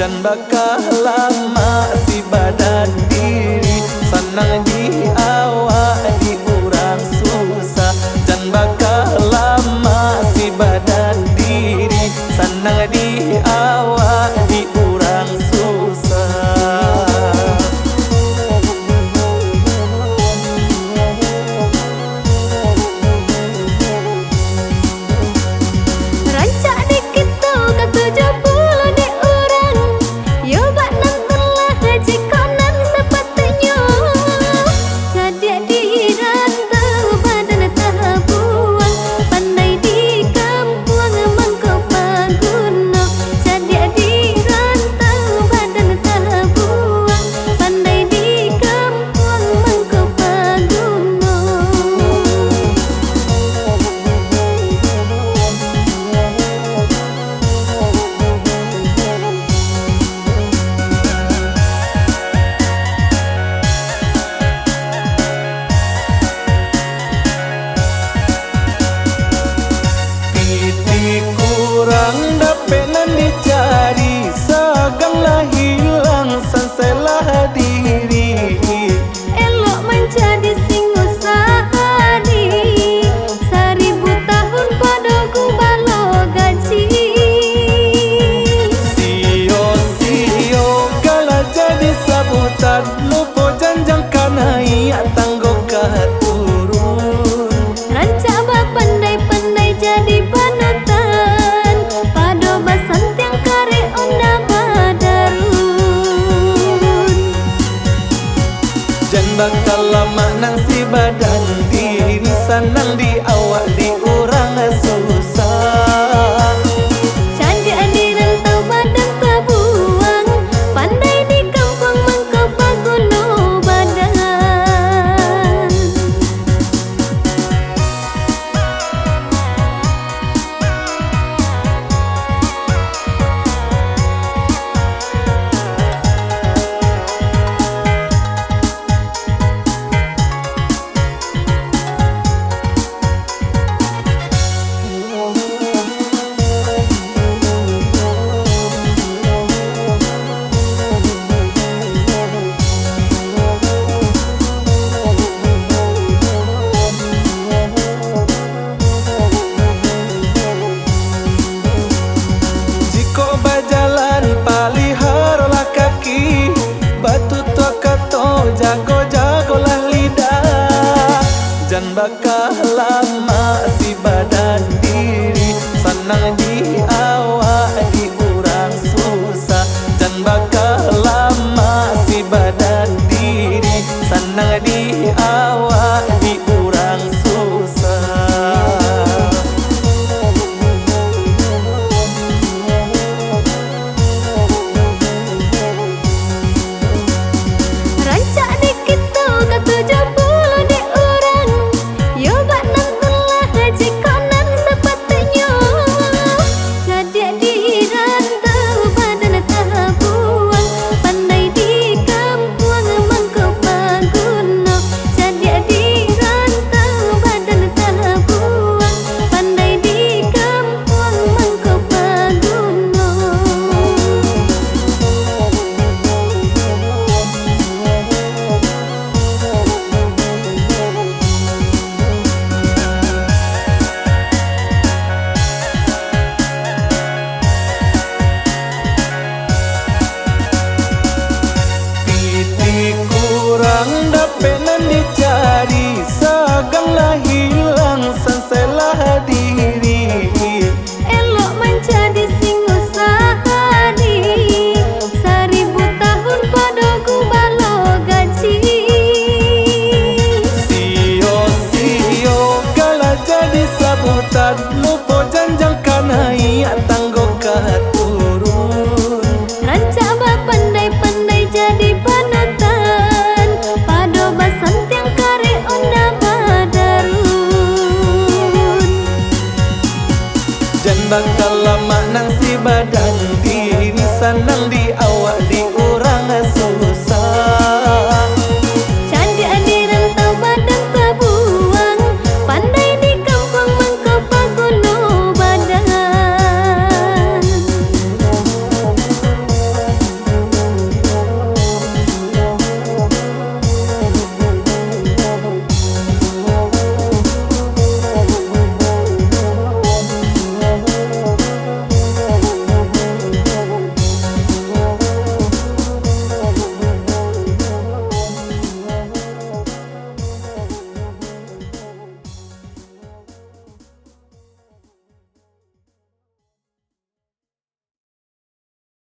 dan bakal lama si badan diri senang di awak di urang susah dan bakal lama si badan diri senang di awak di urang susah. Kurang dapat nan dicari, seganglah hilang sanselah diri. Elok menjadi sing usahani, 1000 tahun padoku balo gaji. Sio-sio kala jadi sabutan, lupa janjang kanai tanggo katurun. Rancak ba pandai-pandai jadi panutan, bakal lama nang si badan diri senang di awak di urang susah. Jadi di rantau badan terbuang, pandai di kampung mengkepaguno badan. Jago-jagolah lidah, jan bakal lama si badan diri senang di awak di urang susah. Jan bakal lama si badan diri senang di awak di urang susah. Kurang dapat nan dicari, seganglah hilang sanselah diri. Elok menjadi sing usahani, 1000 tahun padoku balo gaji. Sio-sio kala jadi sabutan, lupa janjang kanai tanggo katurun. Rancak ba pandai-pandai jadi panutan, pado basan tiang kare onda badarun. Jan bakal lama nang si badan diri senang di